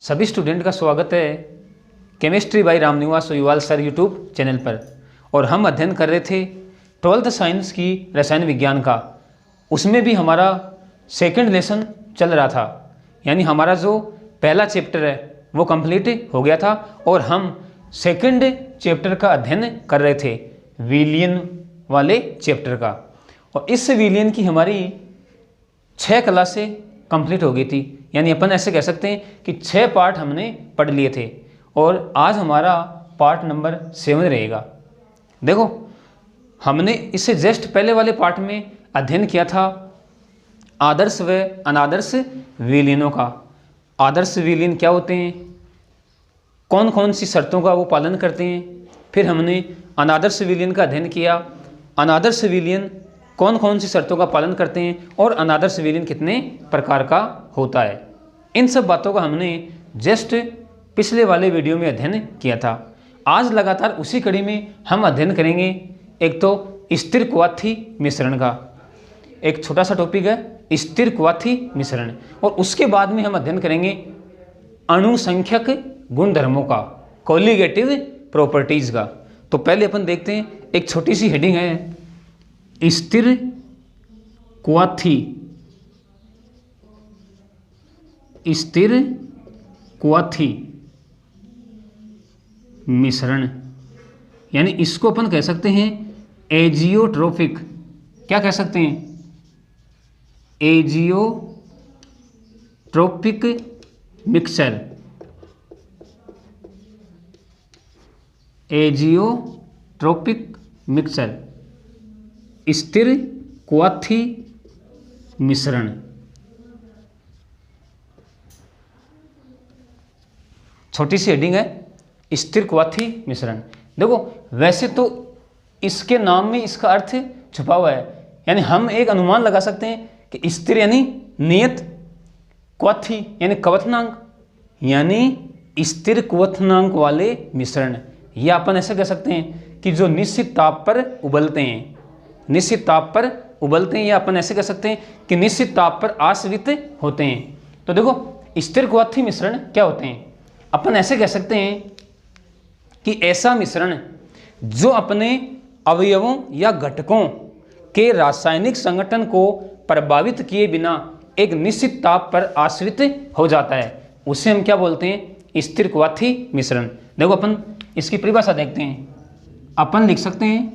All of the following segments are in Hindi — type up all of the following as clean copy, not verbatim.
सभी स्टूडेंट का स्वागत है chemistry bye Ramniwas Yuval sir YouTube channel पर। और हम अध्ययन कर रहे थे 12th साइंस की रसायन विज्ञान का। उसमें भी हमारा सेकंड लेसन चल रहा था, यानी हमारा जो पहला चैप्टर है वो कंप्लीट हो गया था और हम सेकंड चैप्टर का अध्ययन कर रहे थे, विलियन वाले चैप्टर का। और इस विलियन की हमारी 6 क्लासें कंप्लीट हो गई थी, यानी अपन ऐसे कह सकते हैं कि 6 पार्ट हमने पढ़ लिए थे और आज हमारा पार्ट नंबर 7 रहेगा। देखो, हमने इससे जस्ट पहले वाले पार्ट में अध्ययन किया था आदर्श व अनादर्श विलियनों का। आदर्श विलियन क्या होते हैं, कौन कौन सी शर्तों का वो पालन करते हैं। फिर हमने अनादर्श विलियन का अध्ययन किया, अनादर्श विलियन कौन कौन सी शर्तों का पालन करते हैं और अनादर्श विलियन कितने प्रकार का होता है। इन सब बातों का हमने जस्ट पिछले वाले वीडियो में अध्ययन किया था। आज लगातार उसी कड़ी में हम अध्ययन करेंगे एक तो स्थिर क्वाथी मिश्रण का, एक छोटा सा टॉपिक है स्थिर क्वाथी मिश्रण, और उसके बाद में हम अध्ययन करेंगे अणुसंख्यक गुणधर्मों का, कोलिगेटिव प्रॉपर्टीज का। तो पहले अपन देखते हैं, एक छोटी सी हेडिंग है स्थिर क्वाथी, स्थिर क्वाथी मिश्रण, यानी इसको अपन कह सकते हैं एजियोट्रोपिक। क्या कह सकते हैं? एजियोट्रोपिक मिक्सचर, एजियोट्रोपिक मिक्सचर, स्थिर क्वाथी मिश्रण। छोटी सी हेडिंग है स्थिर क्वाथी मिश्रण। देखो, वैसे तो इसके नाम में इसका अर्थ छुपा हुआ है, यानी हम एक अनुमान लगा सकते हैं कि स्थिर यानी नियत, क्वाथी यानी क्वथनांक, यानी स्थिर क्वथनांक वाले मिश्रण। या अपन ऐसे कह सकते हैं कि जो निश्चित ताप पर उबलते हैं, निश्चित ताप पर उबलते हैं, या अपन ऐसे कह सकते हैं कि निश्चित ताप पर आश्रित होते हैं। तो देखो, स्थिर क्वाथी मिश्रण क्या होते हैं? अपन ऐसे कह सकते हैं कि ऐसा मिश्रण जो अपने अवयवों या घटकों के रासायनिक संगठन को प्रभावित किए बिना एक निश्चित ताप पर आश्रित हो जाता है, उसे हम क्या बोलते हैं? स्थिर क्वाथी मिश्रण। देखो, अपन इसकी परिभाषा देखते हैं। अपन लिख सकते हैं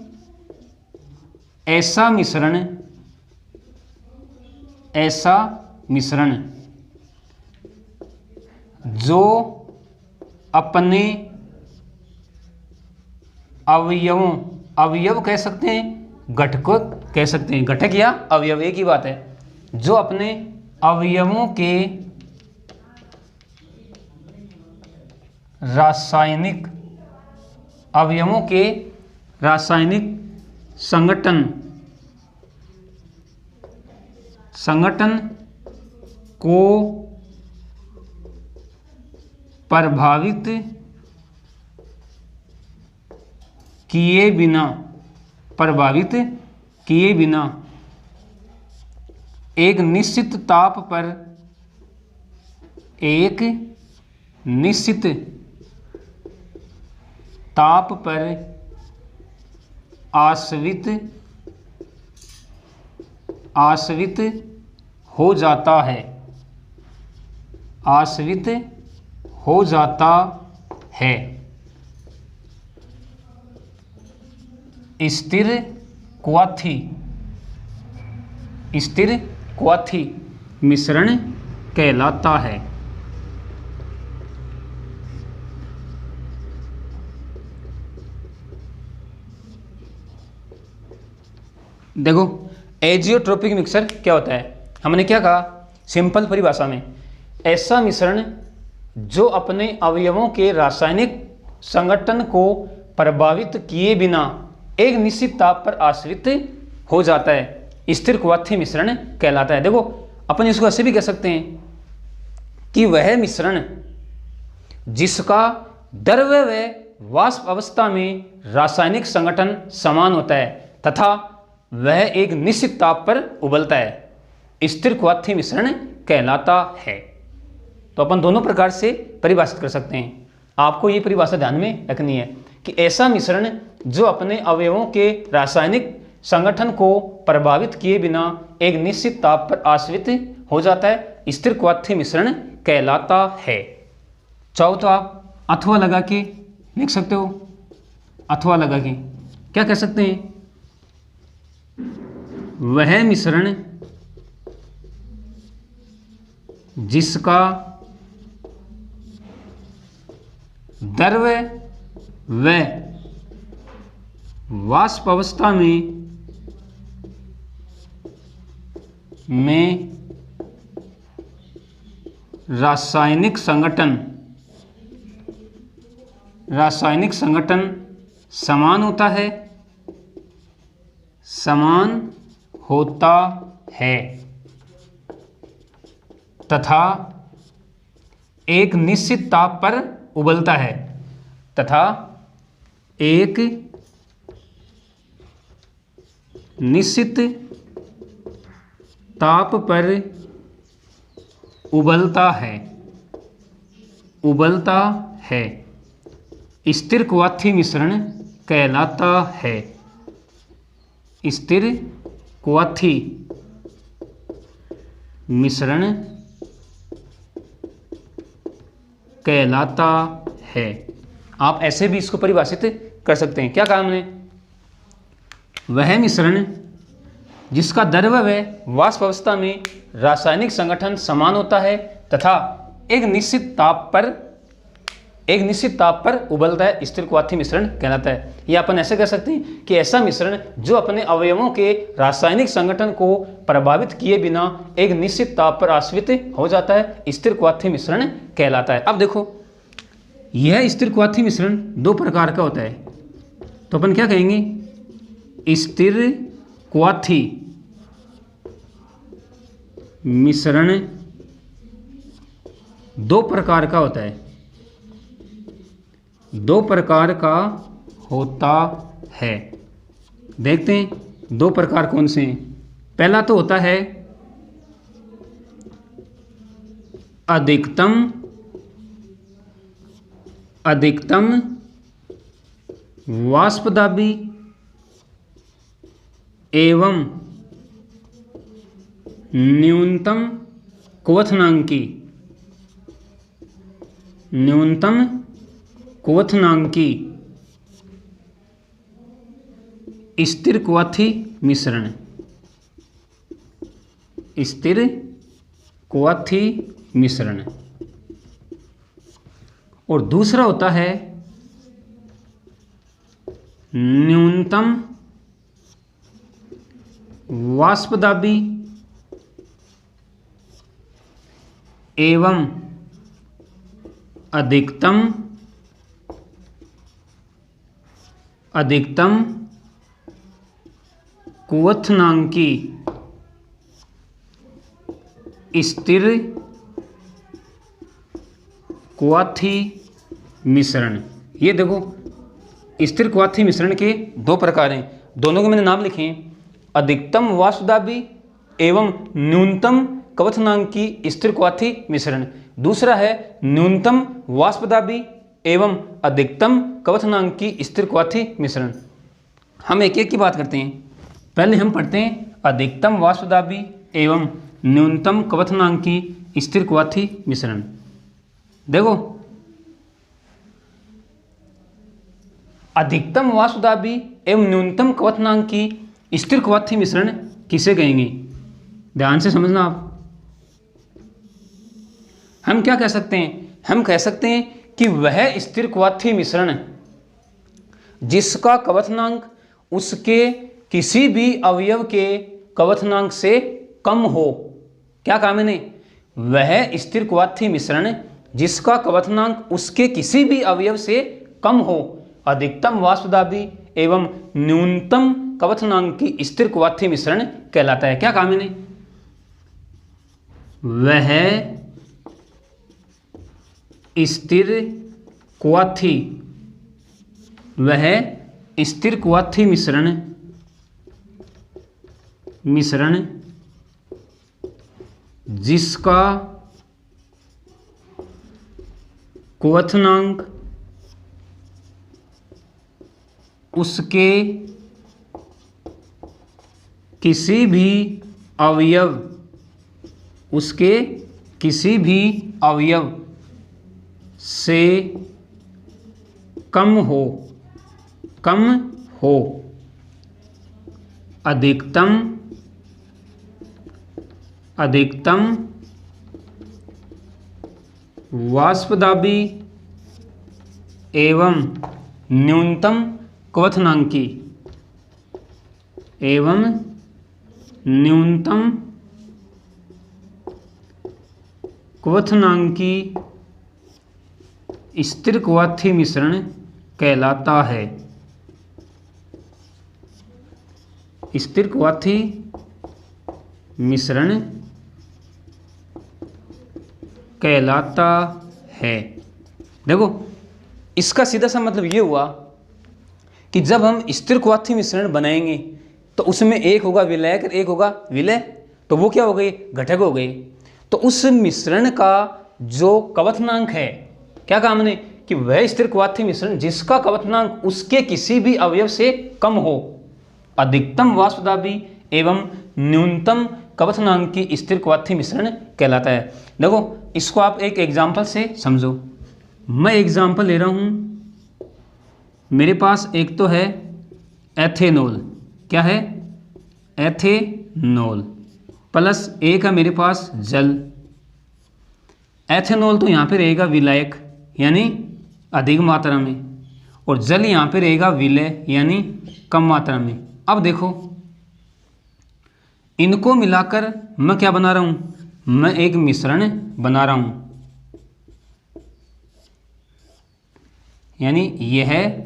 ऐसा मिश्रण, ऐसा मिश्रण जो अपने अवयवों, अवयव कह सकते हैं, घटकों कह सकते हैं, घटक या अवयव एक ही बात है, जो अपने अवयवों के रासायनिक, अवयवों के रासायनिक संगठन को प्रभावित किए बिना, प्रभावित किए बिना एक निश्चित ताप पर, एक निश्चित ताप पर आश्रित हो जाता है, आश्रित हो जाता है। स्थिर क्वाथी, स्थिर क्वाथी मिश्रण कहलाता है। देखो, एजियोट्रोपिक मिक्सचर क्या होता है? हमने क्या कहा सिंपल परिभाषा में, ऐसा मिश्रण जो अपने अवयवों के रासायनिक संगठन को प्रभावित किए बिना एक निश्चित ताप पर आश्रित हो जाता है, स्थिर क्वाथी मिश्रण कहलाता है। देखो, अपन इसको ऐसे भी कह सकते हैं कि वह मिश्रण जिसका द्रव व वाष्प अवस्था में रासायनिक संगठन समान होता है तथा वह एक निश्चित ताप पर उबलता है, स्थिर क्वाथी मिश्रण कहलाता है। तो अपन दोनों प्रकार से परिभाषित कर सकते हैं। आपको ये परिभाषा ध्यान में रखनी है कि ऐसा मिश्रण जो अपने अवयवों के रासायनिक संगठन को प्रभावित किए बिना एक निश्चित ताप पर आश्रित हो जाता है, स्थिर क्वाथी मिश्रण कहलाता है। चाहो तो आप अथवा लगा के लिख सकते हो। अथवा लगा के क्या कह सकते हैं? वह मिश्रण जिसका द्रव व वाष्प अवस्था में रासायनिक संगठन समान होता है तथा एक निश्चित ताप पर उबलता है निश्चित ताप पर उबलता है स्थिर क्वाथी मिश्रण कहलाता है। स्थिर क्वाथी मिश्रण कहलाता है। आप ऐसे भी इसको परिभाषित कर सकते हैं। क्या कहा हमने? वह मिश्रण जिसका द्रव व वाष्प अवस्था में रासायनिक संगठन समान होता है तथा एक निश्चित ताप पर उबलता है, स्थिर क्वाथी मिश्रण कहलाता है। ये अपन ऐसे कह सकते हैं कि ऐसा मिश्रण जो अपने अवयवों के रासायनिक संगठन को प्रभावित किए बिना एक निश्चित ताप पर आश्रित हो जाता है, स्थिर क्वाथी मिश्रण कहलाता है। अब देखो, यह स्थिर क्वाथी मिश्रण दो प्रकार का होता है। तो अपन क्या कहेंगे? स्थिर क्वाथी मिश्रण दो प्रकार का होता है। देखते हैं दो प्रकार कौन से हैं। पहला तो होता है अधिकतम वाष्पदाबी एवं न्यूनतम क्वथनांकी स्थिर क्वाथी मिश्रण। और दूसरा होता है न्यूनतम वाष्पदाबी एवं अधिकतम क्वथनांकी स्थिर क्वाथी मिश्रण। ये देखो, स्थिर क्वाथी मिश्रण के दो प्रकार हैं, दोनों के मैंने नाम लिखे हैं। अधिकतम वाष्पदाबी एवं न्यूनतम क्वथनांकी स्थिर क्वाथी मिश्रण। दूसरा है न्यूनतम वाष्पदाबी एवं अधिकतम क्वथनांकी स्थिर क्वाथी मिश्रण। हम एक एक की बात करते हैं। पहले हम पढ़ते हैं अधिकतम वाष्पदाबी एवं न्यूनतम क्वथनांकी स्थिर क्वाथी मिश्रण। देखो, अधिकतम वाष्पदाबी एवं न्यूनतम क्वथनांकी स्थिर क्वाथी मिश्रण किसे कहेंगे? ध्यान से समझना आप। हम क्या कह सकते हैं? हम कह सकते हैं कि वह स्थिर क्वाथी मिश्रण जिसका क्वथनांक उसके किसी भी अवयव के क्वथनांक से कम हो। क्या कहा मैंने? वह स्थिर क्वाथी मिश्रण जिसका क्वथनांक उसके किसी भी अवयव से कम हो, अधिकतम वाष्पदाबी एवं न्यूनतम क्वथनांकी स्थिर क्वाथी मिश्रण कहलाता है। क्या कहा मैंने? वह स्थिर क्वाथी मिश्रण जिसका क्वथनांक उसके किसी भी अवयव, उसके किसी भी अवयव से कम हो, कम हो, अधिकतम, अधिकतम वाष्पदाबी एवं न्यूनतम क्वथनांकी, एवं न्यूनतम क्वथनांकी स्थिर क्वाथी मिश्रण कहलाता है। स्थिर क्वाथी मिश्रण कहलाता है। देखो इसका सीधा सा मतलब ये हुआ कि जब हम स्थिर क्वाथी मिश्रण बनाएंगे तो उसमें एक होगा विलयक और एक होगा विलय, तो वो क्या हो गई, घटक हो गई। तो उस मिश्रण का जो क्वथनांक है, क्या कहा हमने कि वह स्थिर क्वाथी मिश्रण जिसका क्वथनांक उसके किसी भी अवयव से कम हो, अधिकतम वाष्पदाबी एवं न्यूनतम क्वथनांक की स्थिर क्वाथी मिश्रण कहलाता है। देखो इसको आप एक एग्जाम्पल से समझो। मैं एग्जाम्पल ले रहा हूं, मेरे पास एक तो है एथेनॉल, क्या है, एथेनॉल, प्लस एक है मेरे पास जल। एथेनॉल तो यहाँ पे रहेगा विलायक यानी अधिक मात्रा में, और जल यहाँ पे रहेगा विलय यानी कम मात्रा में। अब देखो इनको मिलाकर मैं क्या बना रहा हूँ, मैं एक मिश्रण बना रहा हूँ, यानी यह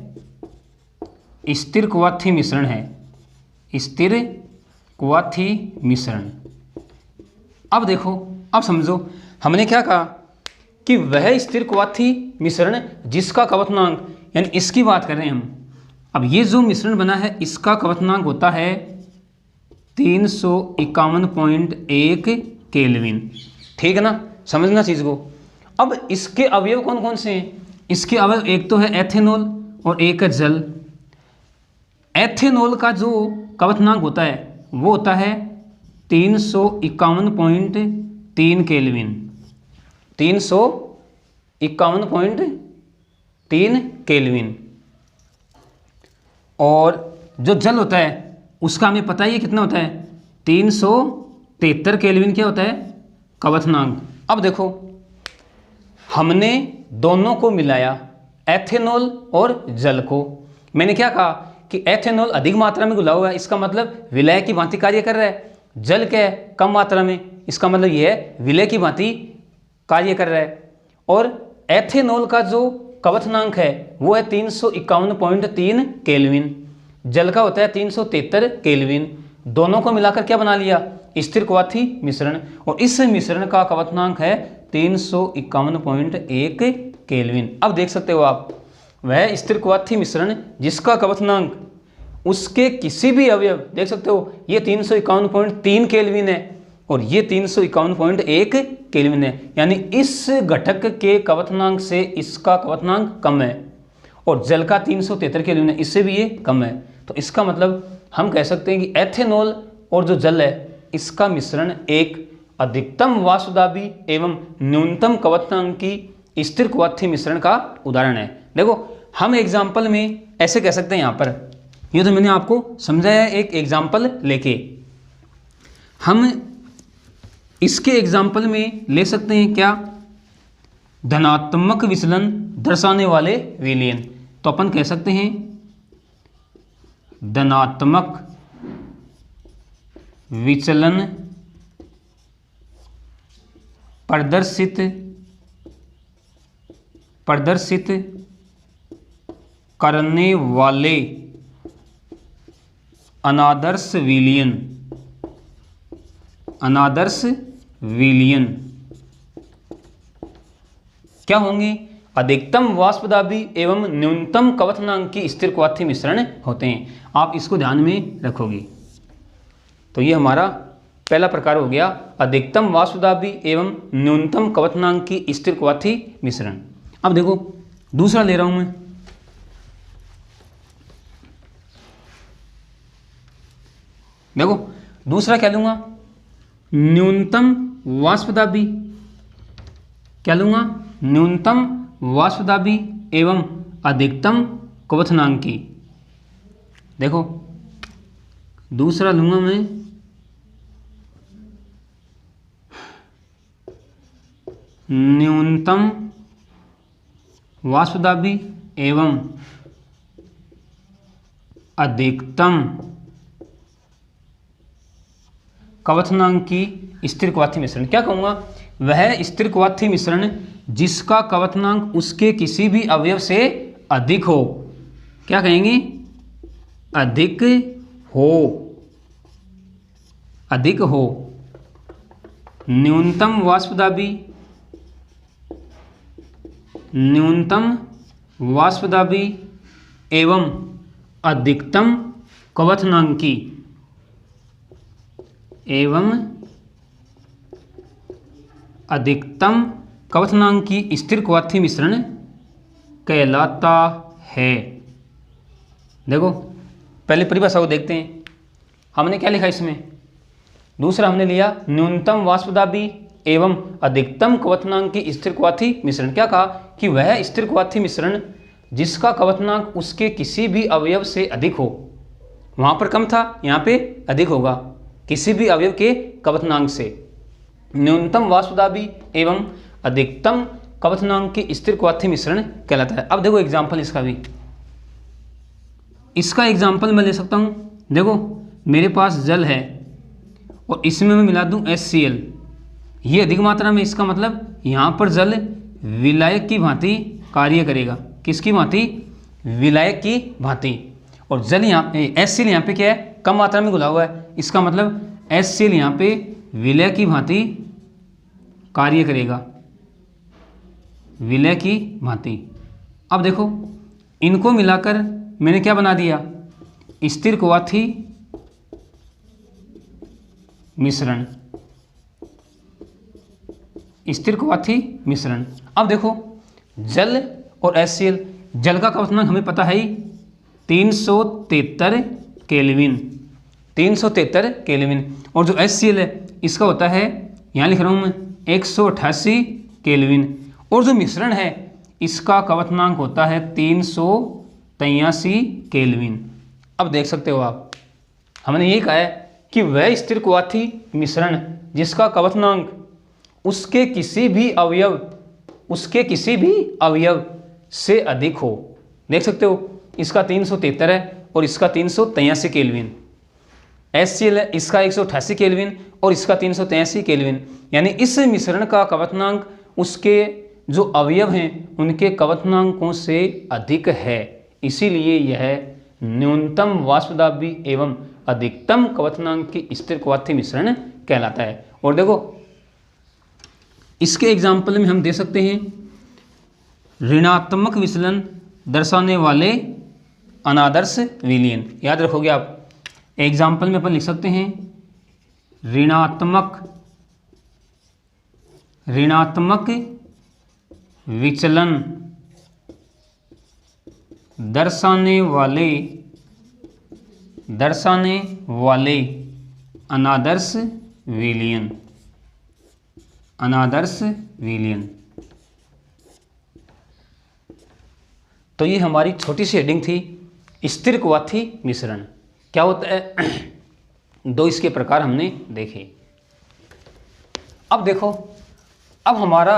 स्थिर क्वाथी मिश्रण है, स्थिर क्वाथी मिश्रण। अब देखो, अब समझो हमने क्या कहा कि वह स्थिर क्वाथी मिश्रण जिसका क्वथनांक, यानी इसकी बात कर रहे हैं हम। अब ये जो मिश्रण बना है इसका क्वथनांक होता है 351.1 केल्विन, ठीक है ना, समझना चीज़ को। अब इसके अवयव कौन कौन से हैं, इसके अवयव एक तो है एथेनॉल और एक है जल। एथेनॉल का जो क्वथनांक होता है वो होता है 351.3 केल्विन, 351.3 केल्विन। और जो जल होता है उसका हमें पता ही है कितना होता है, 373 केल्विन क्या होता है, क्वथनांक। अब देखो हमने दोनों को मिलाया, एथेनॉल और जल को। मैंने क्या कहा कि एथेनॉल अधिक मात्रा में घुला हुआ है, इसका मतलब विलय की भांति कार्य कर रहा है। जल क्या है, कम मात्रा में, इसका मतलब यह है विलय की भांति कार्य कर रहा है। और एथेनॉल का जो क्वथनांक है वो है 351.3 केल्विन, जल का होता है 373 केल्विन। दोनों को मिलाकर क्या बना लिया, स्थिर क्वाथी मिश्रण। और इस मिश्रण का क्वथनांक है 351.1 केल्विन। अब देख सकते हो आप, वह स्थिर क्वाथी मिश्रण जिसका क्वथनांक उसके किसी भी अवयव, देख सकते हो ये 351.3 केल्विन है और ये 351.1 केल्विन है, यानी इस घटक के क्वथनांक से इसका क्वथनांक कम है। और जल का 373 केल्विन है, इससे भी ये कम है। तो इसका मतलब हम कह सकते हैं कि एथेनॉल और जो जल है इसका मिश्रण एक अधिकतम वाष्पदाबी एवं न्यूनतम क्वथनांक की स्थिर क्वाथी मिश्रण का उदाहरण है। देखो हम एग्जाम्पल में ऐसे कह सकते हैं, यहाँ पर ये तो मैंने आपको समझाया है एक एग्जाम्पल लेके। हम इसके एग्जाम्पल में ले सकते हैं क्या, धनात्मक विचलन दर्शाने वाले विलयन। तो अपन कह सकते हैं धनात्मक विचलन प्रदर्शित करने वाले अनादर्श विलयन, अनादर्श विलयन क्या होंगे, अधिकतम वाष्पदाबी एवं न्यूनतम क्वथनांक की स्थिर क्वाथी मिश्रण होते हैं। आप इसको ध्यान में रखोगे। तो ये हमारा पहला प्रकार हो गया, अधिकतम वाष्पदाबी एवं न्यूनतम क्वथनांक की स्थिर क्वाथी मिश्रण। अब देखो दूसरा ले रहा हूं मैं, देखो दूसरा क्या लूंगा, न्यूनतम वाष्प दाबी, क्या लूंगा, न्यूनतम वाष्प दाबी एवं अधिकतम क्वथनांकी। देखो दूसरा लूंगा मैं न्यूनतम वाष्प दाबी एवं अधिकतम क्वथनांकी स्थिर क्वाथी मिश्रण। क्या कहूँगा, वह स्थिर क्वाथी मिश्रण जिसका क्वथनांक उसके किसी भी अवयव से अधिक हो। क्या कहेंगे, अधिक हो, अधिक हो। न्यूनतम वाष्प दाबी, न्यूनतम वाष्प दाबी एवं अधिकतम क्वथनांकी एवं अधिकतम क्वथनांकी स्थिर क्वाथी मिश्रण कहलाता है। देखो पहले परिभाषा को देखते हैं। हमने क्या लिखा इसमें, दूसरा हमने लिया न्यूनतम वाष्प दाबी एवं अधिकतम क्वथनांकी स्थिर क्वाथी मिश्रण। क्या कहा कि वह स्थिर क्वाथी मिश्रण जिसका क्वथनांक उसके किसी भी अवयव से अधिक हो। वहां पर कम था, यहाँ पे अधिक होगा, किसी भी अवयव के क्वथनांक से। न्यूनतम वाष्प दाबी एवं अधिकतम क्वथनांक की स्थिर क्वाथी मिश्रण कहलाता है। अब देखो एग्जाम्पल इसका भी, इसका एग्जाम्पल मैं ले सकता हूं। देखो मेरे पास जल है और इसमें मैं मिला दूं HCl, ये अधिक मात्रा में, इसका मतलब यहाँ पर जल विलायक की भांति कार्य करेगा। किसकी भांति, विलायक की भांति। और जल यहाँ HCl यहाँ पे क्या है, कम मात्रा में घुला हुआ है, इसका मतलब HCl यहाँ पे विलय की भांति कार्य करेगा, विलय की भांति। अब देखो इनको मिलाकर मैंने क्या बना दिया, स्थिर क्वाथी मिश्रण, स्थिर क्वाथी मिश्रण। अब देखो जल और HCl, जल का क्वथनांक हमें पता है ही 373 केल्विन, 373 केल्विन। और जो HCl है इसका होता है, यहाँ लिख रहा हूँ मैं 188 केल्विन। और जो मिश्रण है इसका क्वथनांक होता है 383 केल्विन। अब देख सकते हो आप, हमने ये कहा है कि वह स्थिर क्वाथी मिश्रण जिसका क्वथनांक उसके किसी भी अवयव, उसके किसी भी अवयव से अधिक हो। देख सकते हो इसका 373 है और इसका 383 केल्विन। HCl है, इसका 188 केल्विन और इसका 383 केल्विन। यानी इस मिश्रण का क्वथनांक उसके जो अवयव हैं उनके क्वथनांकों से अधिक है, इसीलिए यह न्यूनतम वाष्प दाबी एवं अधिकतम क्वथनांक की स्थिर क्वाथी मिश्रण कहलाता है। और देखो इसके एग्जाम्पल में हम दे सकते हैं ऋणात्मक विचलन दर्शाने वाले अनादर्श विलयन। याद रखोगे आप, एग्जाम्पल में अपन लिख सकते हैं ऋणात्मक विचलन दर्शाने वाले अनादर्श विलयन, अनादर्श विलयन। तो ये हमारी छोटी सी हेडिंग थी, स्थिर क्वाथी मिश्रण क्या होता है। दो इसके प्रकार हमने देखे। अब देखो, अब हमारा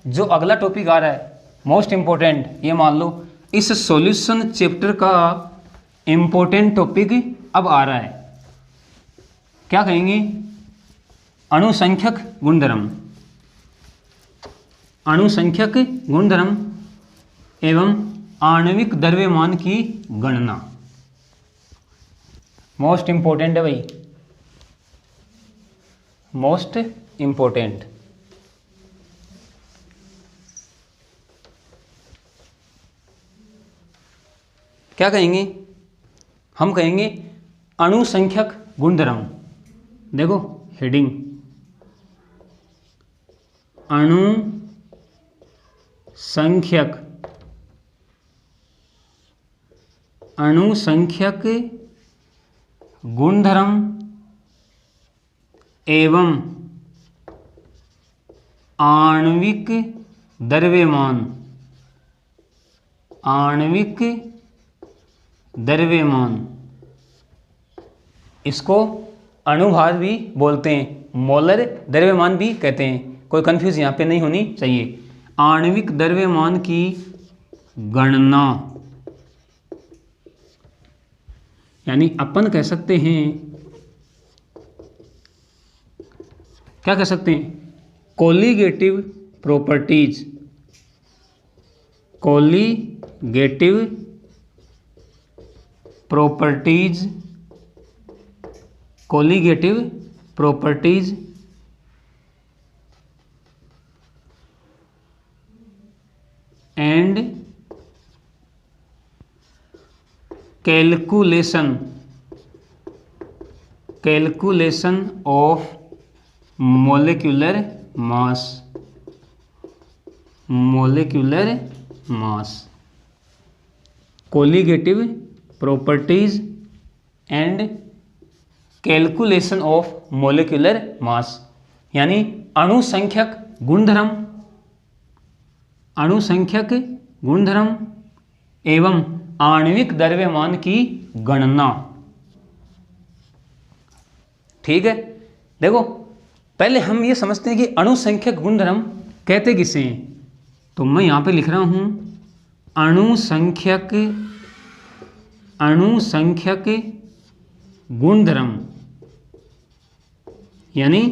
जो अगला टॉपिक आ रहा है मोस्ट इम्पोर्टेंट, ये मान लो इस सॉल्यूशन चैप्टर का इम्पोर्टेंट टॉपिक अब आ रहा है। क्या कहेंगे, अणुसंख्यक गुणधर्म, अणुसंख्यक गुणधर्म एवं आणविक द्रव्यमान की गणना। मोस्ट इंपोर्टेंट है भाई, मोस्ट इंपोर्टेंट। क्या कहेंगे, हम कहेंगे अणुसंख्यक गुणधर्म। देखो हेडिंग, अणु संख्यक अणुसंख्यक गुणधर्म एवं आणविक द्रव्यमान इसको अणुभार भी बोलते हैं, मोलर द्रव्यमान भी कहते हैं, कोई कंफ्यूज यहाँ पे नहीं होनी चाहिए। आणविक द्रव्यमान की गणना यानी अपन कह सकते हैं, क्या कह सकते हैं, colligative properties, colligative properties, colligative properties and calculation of molecular mass, colligative properties and calculation of molecular mass यानी अणुसंख्यक गुणधर्म एवं आणविक द्रव्यमान की गणना। ठीक है, देखो पहले हम ये समझते हैं कि अणुसंख्यक गुणधर्म कहते किसे हैं, तो मैं यहाँ पे लिख रहा हूँ अणुसंख्यक गुणधर्म यानी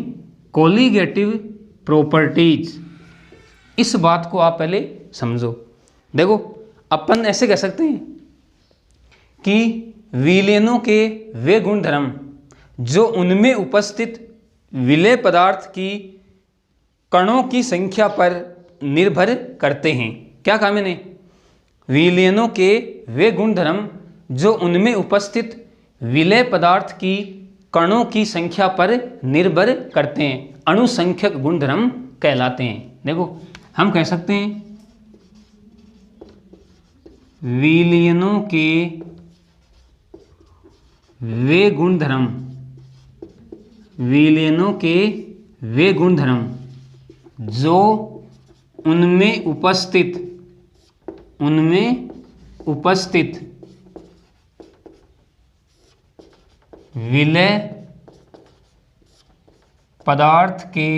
कोलिगेटिव प्रॉपर्टीज। इस बात को आप पहले समझो। देखो अपन ऐसे कह सकते हैं कि विलयनों के वे गुणधर्म जो उनमें उपस्थित विलेय पदार्थ की कणों की संख्या पर निर्भर करते हैं। क्या कहा मैंने? विलयनों के वे गुणधर्म जो उनमें उपस्थित विलेय पदार्थ की कणों की संख्या पर निर्भर करते हैं अणुसंख्यक गुणधर्म कहलाते हैं। देखो हम कह सकते हैं विलयनों के वे गुणधर्म, विलयनों के वे गुणधर्म जो उनमें उपस्थित विलेय पदार्थ के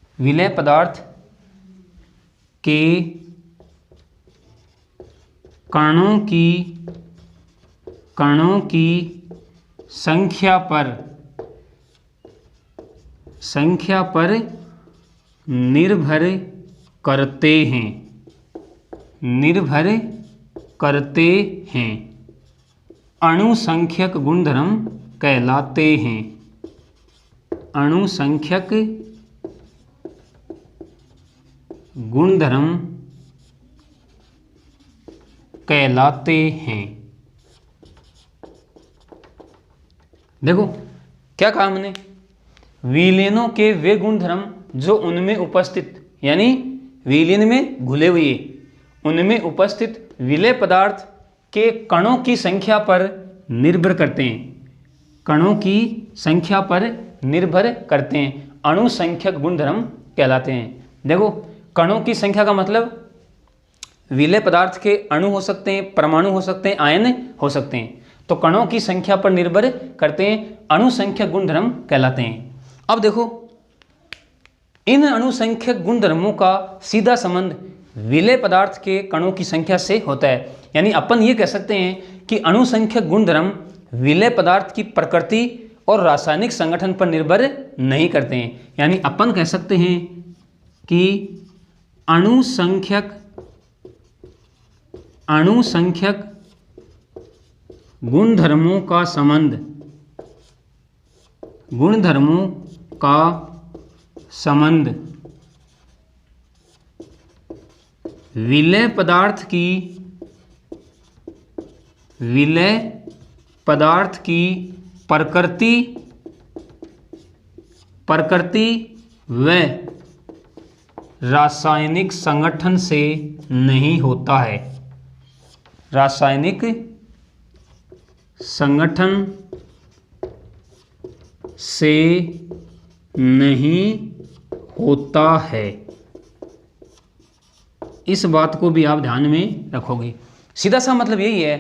विलेय पदार्थ के कणों की संख्या पर निर्भर करते हैं अणुसंख्यक गुणधर्म कहलाते हैं। अणुसंख्यक गुणधर्म कहलाते हैं। देखो क्या कहा हमने? विलयनों के वे गुणधर्म जो उनमें उपस्थित यानी विलयन में घुले हुए उनमें उपस्थित विलेय पदार्थ के कणों की संख्या पर निर्भर करते हैं, कणों की संख्या पर निर्भर करते हैं अणुसंख्यक गुणधर्म कहलाते हैं। देखो कणों की संख्या का मतलब विलेय पदार्थ के अणु हो सकते हैं, परमाणु हो सकते हैं, आयन हो सकते हैं, तो कणों की संख्या पर निर्भर करते हैं अणुसंख्यक गुणधर्म कहलाते हैं। अब देखो इन अणुसंख्यक गुणधर्मों का सीधा संबंध विलेय पदार्थ के कणों की संख्या से होता है। यानी अपन ये कह सकते हैं कि अणुसंख्यक गुणधर्म विलेय पदार्थ की प्रकृति और रासायनिक संगठन पर निर्भर नहीं करते हैं। यानी अपन कह सकते हैं कि अणुसंख्यक गुणधर्मों का संबंध विलेय पदार्थ की विलेय पदार्थ की प्रकृति व रासायनिक संगठन से नहीं होता है। रासायनिक संगठन से नहीं होता है। इस बात को भी आप ध्यान में रखोगे। सीधा सा मतलब यही है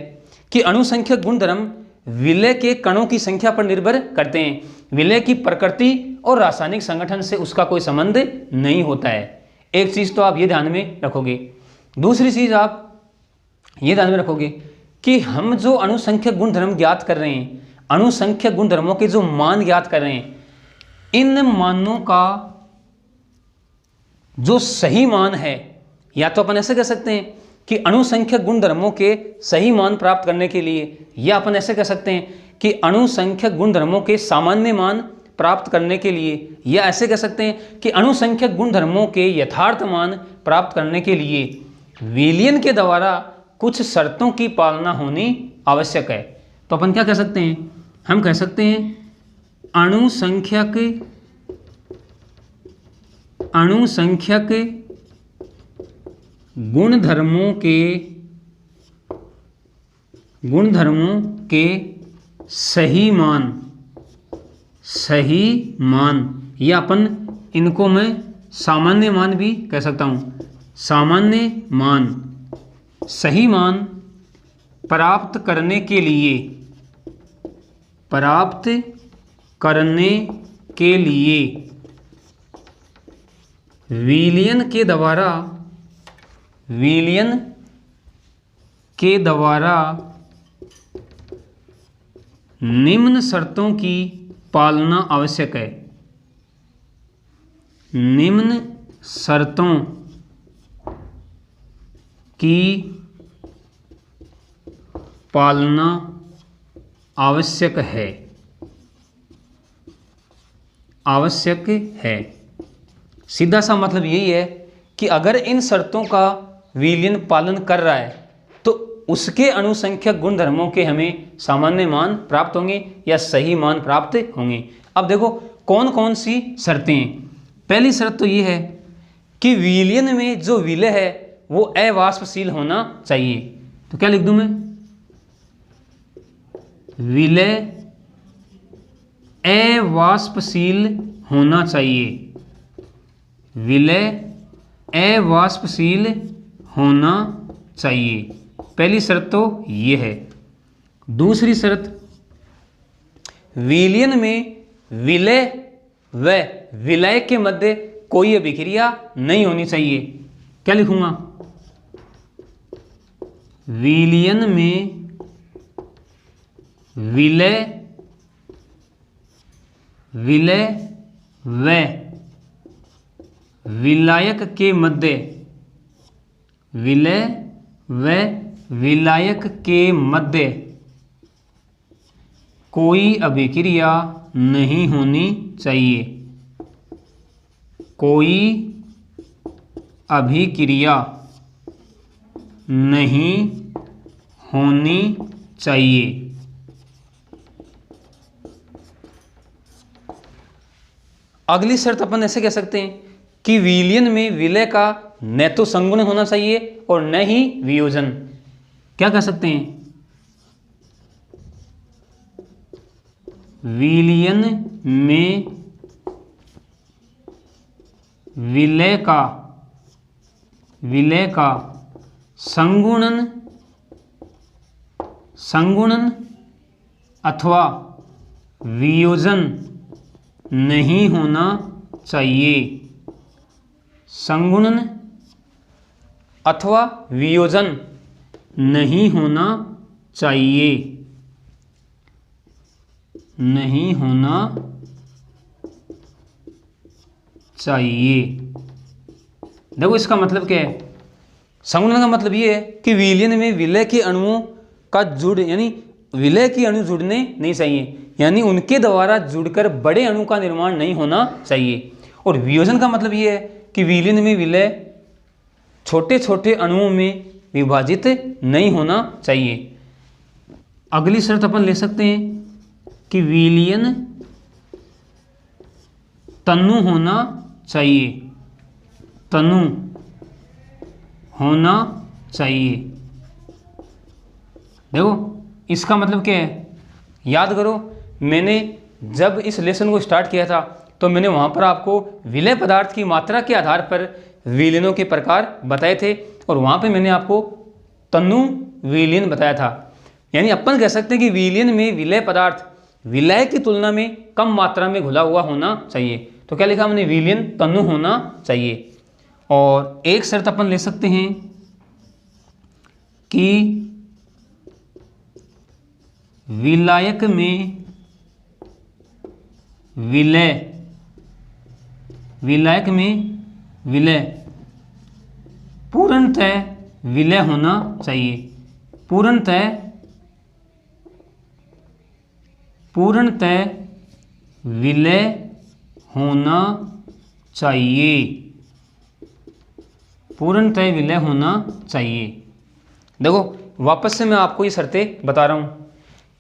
कि अणुसंख्यक गुणधर्म विलय के कणों की संख्या पर निर्भर करते हैं। विलय की प्रकृति और रासायनिक संगठन से उसका कोई संबंध नहीं होता है। एक चीज तो आप ये ध्यान में रखोगे। दूसरी चीज आप ये ध्यान में रखोगे कि हम जो अणुसंख्यक गुणधर्म ज्ञात कर रहे हैं, अणुसंख्यक गुणधर्मों के जो मान ज्ञात कर रहे हैं, इन मानों का जो सही मान है, या तो अपन ऐसे कह सकते हैं कि अणुसंख्यक गुणधर्मों के सही मान प्राप्त करने के लिए, या अपन ऐसे कह सकते हैं कि अणुसंख्यक गुणधर्मों के सामान्य मान प्राप्त करने के लिए, या ऐसे कह सकते हैं कि अणुसंख्यक गुणधर्मों के यथार्थ मान प्राप्त करने के लिए विलयन के द्वारा कुछ शर्तों की पालना होनी आवश्यक है। तो अपन क्या कह सकते हैं? हम कह सकते हैं अणुसंख्यक गुणधर्मों के सही मान, या अपन इनको मैं सामान्य मान भी कह सकता हूँ। सामान्य मान, सही मान प्राप्त करने के लिए विलयन के द्वारा निम्न शर्तों की पालना आवश्यक है। निम्न शर्तों की पालना आवश्यक है। सीधा सा मतलब यही है कि अगर इन शर्तों का विलयन पालन कर रहा है तो उसके अणुसंख्यक गुणधर्मों के हमें सामान्य मान प्राप्त होंगे या सही मान प्राप्त होंगे। अब देखो कौन कौन सी शर्तें हैं। पहली शर्त तो ये है कि विलयन में जो विलय है वो अवाष्पशील होना चाहिए। तो क्या लिख दूं मैं? विलय अवाष्पशील होना चाहिए। विलय अवाष्पशील होना चाहिए। पहली शर्त तो ये है। दूसरी शर्त, विलयन में विलय व विलय के मध्य कोई अभिक्रिया नहीं होनी चाहिए। क्या लिखूंगा? विलयन में विलय व विलायक के मध्य, विलय व विलायक के मध्य कोई अभिक्रिया नहीं होनी चाहिए। कोई अभिक्रिया नहीं होनी चाहिए। अगली शर्त अपन ऐसे कह सकते हैं कि विलयन में विलय का न तो संगुण होना चाहिए और न ही वियोजन। क्या कह सकते हैं? विलयन में विलय का संगुणन अथवा वियोजन नहीं होना चाहिए। संगुणन अथवा वियोजन नहीं होना चाहिए। नहीं होना चाहिए। देखो इसका मतलब क्या है? संगुणन का मतलब ये है कि विलयन में विलय के अणुओं का जुड़, यानी विलय के अणु जुड़ने नहीं चाहिए, यानी उनके द्वारा जुड़कर बड़े अणु का निर्माण नहीं होना चाहिए। और वियोजन का मतलब ये है कि विलयन में विलय छोटे छोटे अणुओं में विभाजित नहीं होना चाहिए। अगली शर्त अपन ले सकते हैं कि विलयन तनु होना चाहिए, तनु होना चाहिए। देखो इसका मतलब क्या है, याद करो मैंने जब इस लेसन को स्टार्ट किया था तो मैंने वहाँ पर आपको विलय पदार्थ की मात्रा के आधार पर विलयनों के प्रकार बताए थे और वहाँ पे मैंने आपको तनु विलयन बताया था। यानी अपन कह सकते हैं कि विलयन में विलय पदार्थ विलय की तुलना में कम मात्रा में घुला हुआ होना चाहिए। तो क्या लिखा हमने, विलयन तनु होना चाहिए। और एक शर्त अपन ले सकते हैं कि विलायक में विलय, विलायक में विलय पूर्णतः विलय होना चाहिए, पूर्णतः विलय होना चाहिए, पूर्णतः विलय होना चाहिए। देखो वापस से मैं आपको ये शर्तें बता रहा हूँ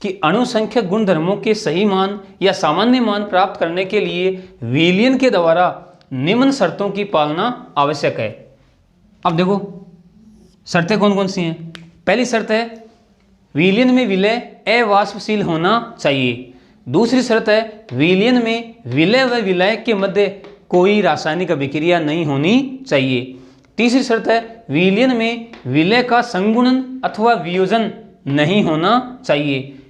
कि अणुसंख्यक गुणधर्मों के सही मान या सामान्य मान प्राप्त करने के लिए विलयन के द्वारा निम्न शर्तों की पालना आवश्यक है। अब देखो शर्तें कौन कौन सी हैं। पहली शर्त है विलयन में विलय अवाष्पशील होना चाहिए। दूसरी शर्त है विलयन में विलय व विलायक के मध्य कोई रासायनिक अभिक्रिया नहीं होनी चाहिए। तीसरी शर्त है विलयन में विलय का संगुणन अथवा वियोजन नहीं होना चाहिए।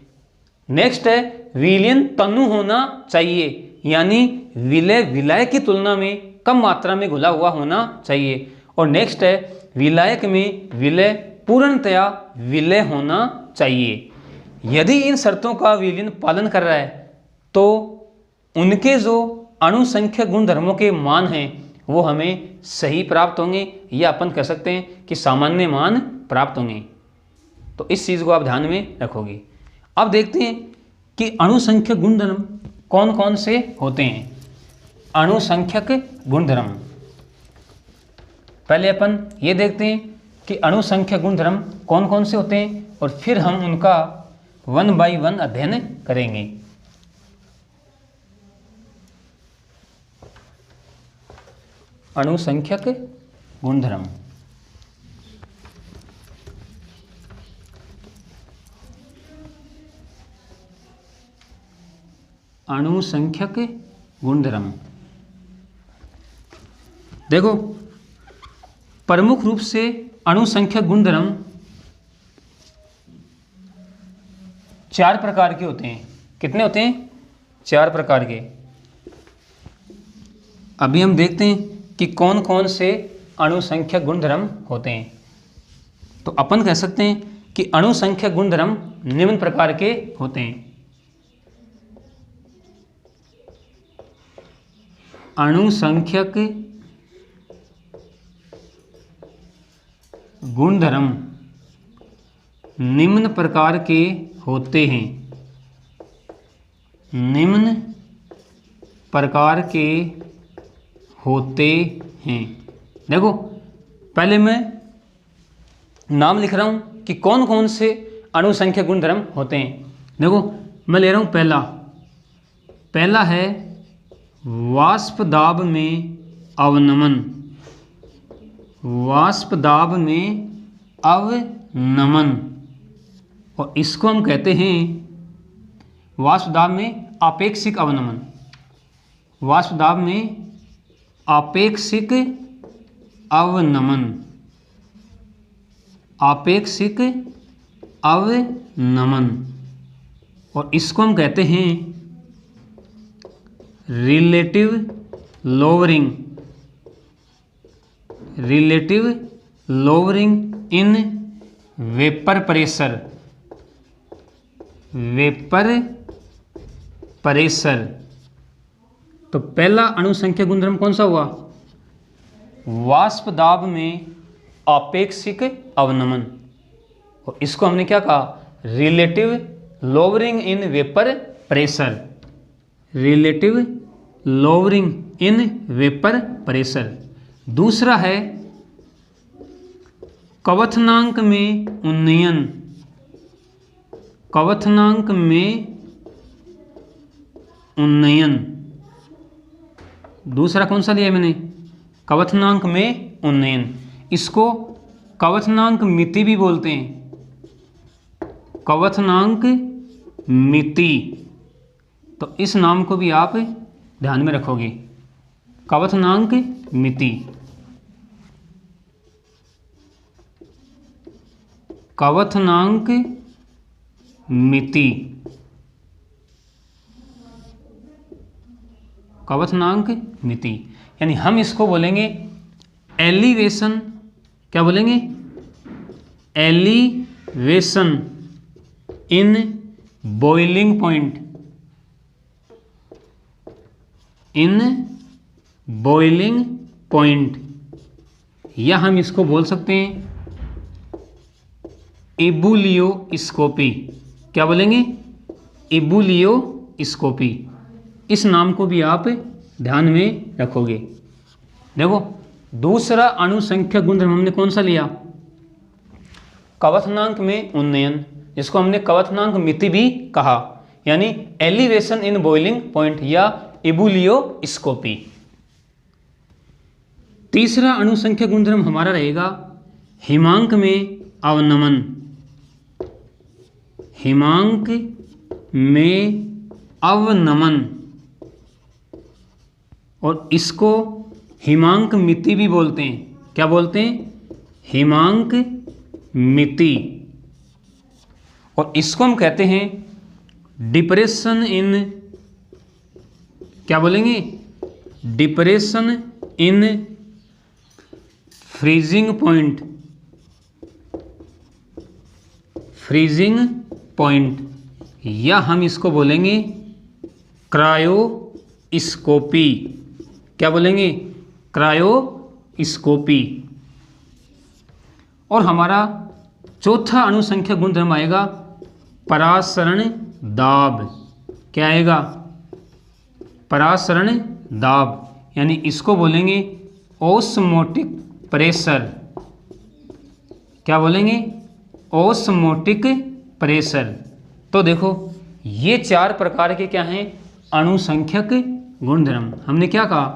नेक्स्ट है विलयन तनु होना चाहिए, यानी विलय विलायक की तुलना में कम मात्रा में घुला हुआ होना चाहिए। और नेक्स्ट है विलायक में विलय पूर्णतया विलय होना चाहिए। यदि इन शर्तों का विलयन पालन कर रहा है तो उनके जो अणुसंख्यक गुणधर्मों के मान हैं वो हमें सही प्राप्त होंगे, या अपन कह सकते हैं कि सामान्य मान प्राप्त होंगे। तो इस चीज़ को आप ध्यान में रखोगे। अब देखते हैं कि अणुसंख्यक गुणधर्म कौन कौन से होते हैं। अणुसंख्यक गुणधर्म, पहले अपन ये देखते हैं कि अणुसंख्यक गुणधर्म कौन कौन से होते हैं और फिर हम उनका 1 बाय 1 अध्ययन करेंगे। अणुसंख्यक गुणधर्म, अणुसंख्यक गुणधर्म। देखो प्रमुख रूप से अणुसंख्यक गुणधर्म 4 प्रकार के होते हैं। कितने होते हैं? 4 प्रकार के। अभी हम देखते हैं कि कौन कौन से अणुसंख्यक गुणधर्म होते हैं। तो अपन कह सकते हैं कि अणुसंख्यक गुणधर्म निम्न प्रकार के होते हैं। अणुसंख्यक गुणधर्म निम्न प्रकार के होते हैं, निम्न प्रकार के होते हैं। देखो पहले मैं नाम लिख रहा हूँ कि कौन कौन से अणुसंख्यक गुणधर्म होते हैं। देखो मैं ले रहा हूँ पहला है वाष्प दाब में अवनमन, वाष्प दाब में अवनमन, और इसको हम कहते हैं वाष्प दाब में आपेक्षिक अवनमन, वाष्प दाब में आपेक्षिक अवनमन, आपेक्षिक अवनमन, और इसको हम कहते हैं relative lowering, relative lowering in vapour pressure, vapour pressure. तो पहला अणुसंख्यक गुणधर्म कौन सा हुआ? वाष्प दाब में आपेक्षिक अवनमन, और इसको हमने क्या कहा? Relative lowering in vapour pressure, relative lowering in vapour pressure. दूसरा है क्वथनांक में उन्नयन, कवथनांक में उन्नयन। दूसरा कौन सा लिया मैंने? कवथनांक में उन्नयन। इसको कवथनांक मिति भी बोलते हैं, कवथनांक मिति। तो इस नाम को भी आप ध्यान में रखोगे, कवथनांक मिति। कवथनांक मिति, कवथनांक मिति, यानी हम इसको बोलेंगे एलिवेशन। क्या बोलेंगे? Elevation in boiling point, in boiling point, या हम इसको बोल सकते हैं इबुलियोस्कोपी। क्या बोलेंगे? इबुलियोस्कोपी। इस नाम को भी आप ध्यान में रखोगे। देखो, दूसरा अणुसंख्यक गुणधर्म हमने कौन सा लिया? कवथनांक में उन्नयन, जिसको हमने कवथनांक मिति भी कहा, यानी एलिवेशन इन बॉइलिंग पॉइंट या इबुलियोस्कोपी। तीसरा अणुसंख्यक गुणधर्म हमारा रहेगा हिमांक में अवनमन। हिमांक में अवनमन, और इसको हिमांक मिति भी बोलते हैं। क्या बोलते हैं? हिमांक मिति। और इसको हम कहते हैं डिप्रेशन इन, क्या बोलेंगे? Depression in freezing point, freezing point, या हम इसको बोलेंगे क्रायोस्कोपी। क्या बोलेंगे? क्रायोस्कोपी। और हमारा चौथा अणुसंख्यक गुणधर्म आएगा परासरण दाब। क्या आएगा? परासरण दाब, यानी इसको बोलेंगे ओस्मोटिक प्रेशर। क्या बोलेंगे? Osmotic pressure. तो देखो, ये चार प्रकार के क्या हैं? अणुसंख्यक गुणधर्म। हमने क्या कहा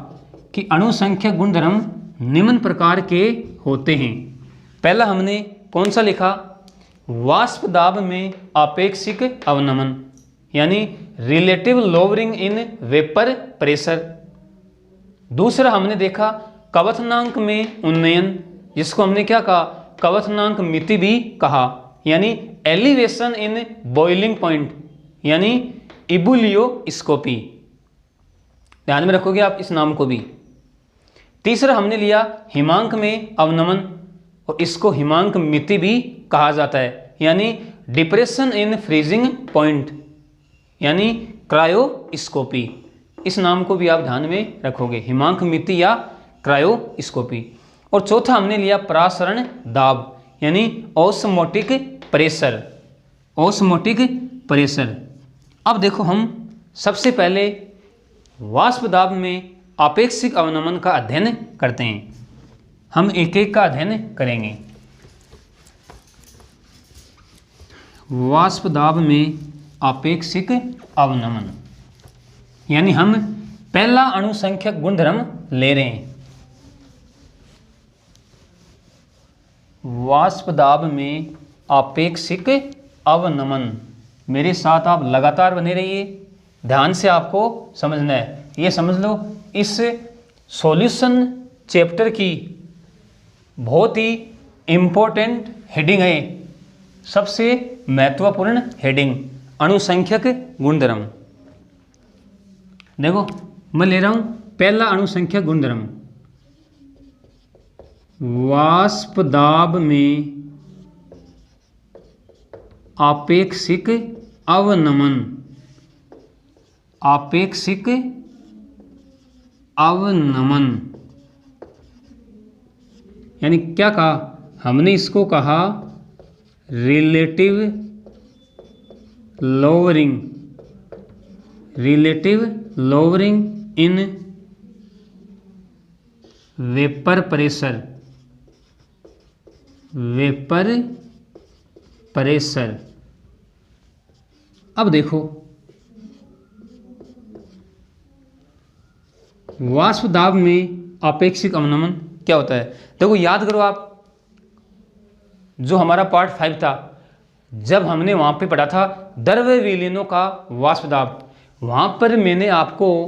कि अणुसंख्यक गुणधर्म निम्न प्रकार के होते हैं। पहला हमने कौन सा लिखा? वाष्प दाब में आपेक्षिक अवनमन, यानी relative lowering in vapour pressure. दूसरा हमने देखा कवथनांक में उन्नयन, जिसको हमने क्या कहा? कवथनांक मिति भी कहा, यानी एलिवेशन इन बॉइलिंग पॉइंट, यानी इबुलियोस्कोपी। ध्यान में रखोगे आप इस नाम को भी। तीसरा हमने लिया हिमांक में अवनमन, और इसको हिमांक मिति भी कहा जाता है, यानी डिप्रेशन इन फ्रीजिंग पॉइंट, यानी क्रायोस्कोपी। इस नाम को भी आप ध्यान में रखोगे, हिमांक मिति या क्रायोस्कोपी। और चौथा हमने लिया परासरण दाब, यानी ओस्मोटिक प्रेशर, ओस्मोटिक प्रेशर। अब देखो, हम सबसे पहले वाष्प दाब में आपेक्षिक अवनमन का अध्ययन करते हैं। हम एक एक का अध्ययन करेंगे। वाष्प दाब में आपेक्षिक अवनमन, यानी हम पहला अणुसंख्यक गुणधर्म ले रहे हैं। वाष्प दाब में आपेक्षिक अवनमन। मेरे साथ आप लगातार बने रहिए, ध्यान से आपको समझना है। ये समझ लो, इस सॉल्यूशन चैप्टर की बहुत ही इम्पोर्टेंट हेडिंग है, सबसे महत्वपूर्ण हेडिंग, अणुसंख्यक गुणधर्म। देखो, मैं ले रहा हूं पहला अणुसंख्यक गुणधर्म, वाष्प दाब में आपेक्षिक अवनमन। आपेक्षिक अवनमन, यानी क्या कहा हमने? इसको कहा relative lowering, relative lowering in vapour pressure, vapour pressure. अब देखो वाष्प दाब में आपेक्षिक अवनमन क्या होता है। देखो याद करो आप, जो हमारा पार्ट 5 था, जब हमने वहाँ पे पढ़ा था द्रव्य विलयनों का वाष्प दाब, वहाँ पर मैंने आपको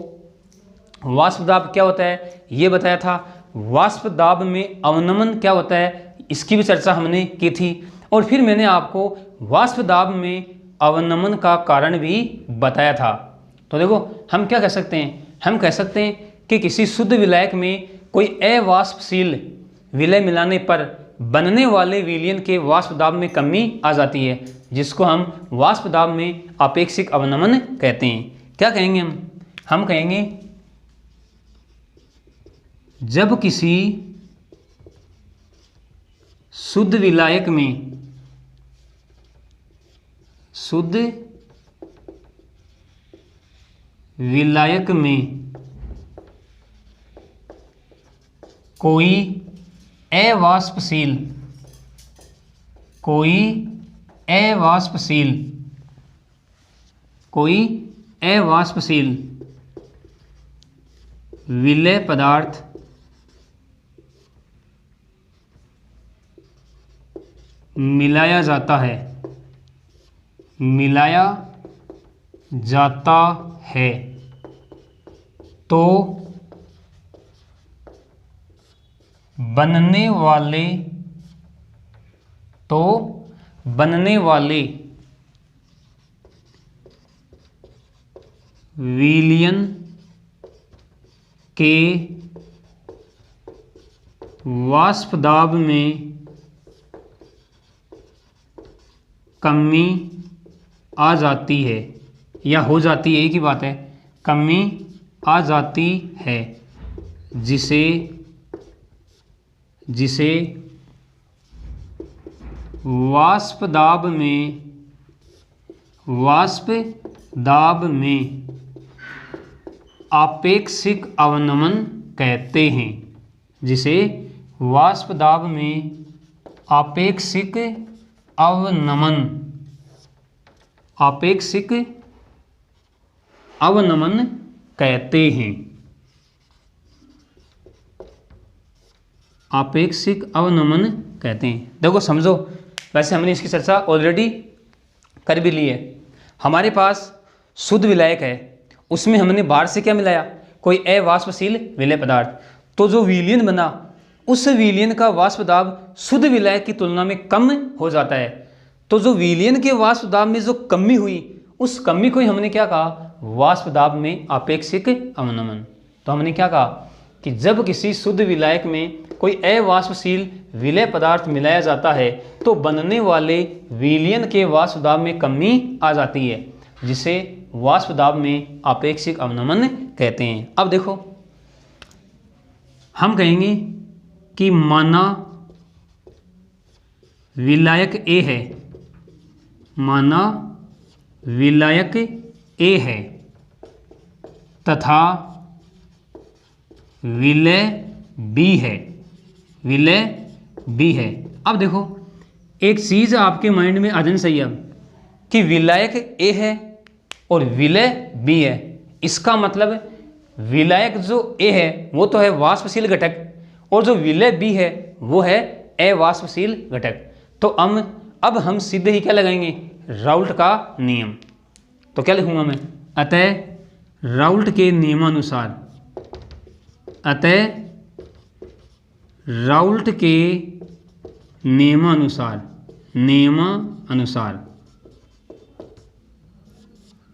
वाष्प दाब क्या होता है ये बताया था। वाष्प दाब में अवनमन क्या होता है इसकी भी चर्चा हमने की थी। और फिर मैंने आपको वाष्प दाब में अवनमन का कारण भी बताया था। तो देखो हम क्या कह सकते हैं, हम कह सकते हैं कि किसी शुद्ध विलायक में कोई अवाष्पशील विलय मिलाने पर बनने वाले विलयन के वाष्प दाब में कमी आ जाती है, जिसको हम वाष्प दाब में आपेक्षिक अवनमन कहते हैं। क्या कहेंगे हम कहेंगे जब किसी शुद्ध विलायक में कोई अवाष्पशील विलय पदार्थ मिलाया जाता है तो बनने वाले विलयन के वाष्प दाब में कमी आ जाती है, या हो जाती है, एक ही बात है, कमी आ जाती है, जिसे वाष्प दाब में आपेक्षिक अवनमन कहते हैं। जिसे वाष्प दाब में आपेक्षिक अवनमन कहते हैं। आपेक्षिक अवनमन कहते हैं। देखो समझो, वैसे हमने इसकी चर्चा ऑलरेडी कर भी ली है। हमारे पास शुद्ध विलायक है, उसमें हमने बाहर से क्या मिलाया, कोई अवाष्पशील विलय पदार्थ, तो जो विलयन बना उस विलयन का वाष्प दाब शुद्ध विलायक की तुलना में कम हो जाता है। तो जो विलयन के वाष्प दाब में जो कमी हुई, उस कमी को ही हमने क्या कहा, वाष्प दाब में आपेक्षिक अवनमन। तो हमने क्या कहा कि जब किसी शुद्ध विलायक में कोई अवाष्पशील विलय पदार्थ मिलाया जाता है तो बनने वाले विलयन के वाष्प दाब में कमी आ जाती है, जिसे वाष्प दाब में आपेक्षिक अवनमन कहते हैं। अब देखो हम कहेंगे कि माना विलायक ए है तथा विलय बी है। अब देखो एक चीज आपके माइंड में आ जानी चाहिए अब कि विलायक ए है और विलय बी है। इसका मतलब विलायक जो ए है वो तो है वाष्पशील घटक, और जो विलय बी है वो है अवाष्पशील घटक। तो अब हम सीधे ही क्या लगाएंगे, राउल्ट का नियम। तो क्या लिखूंगा मैं, अतः राउल्ट के नियमानुसार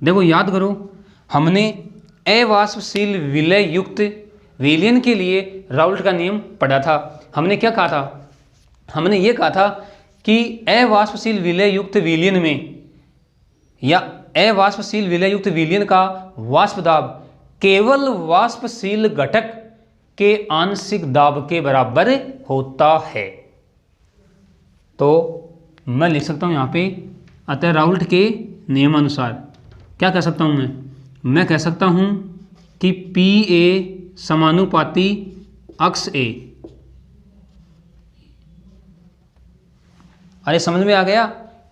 देखो याद करो, हमने अवाष्पशील विलय युक्त विलयन के लिए राउल्ट का नियम पढ़ा था। हमने क्या कहा था, हमने ये कहा था कि अवाष्पशील विलय युक्त विलयन में या अवाष्पशील विलय युक्त विलयन का वाष्प दाब केवल वाष्पशील घटक के आंशिक दाब के बराबर होता है। तो मैं लिख सकता हूं यहां पे, अतः राउल्ट के नियमानुसार क्या कह सकता हूं मैं कह सकता हूं कि पी ए समानुपाती अक्स ए। अरे समझ में आ गया,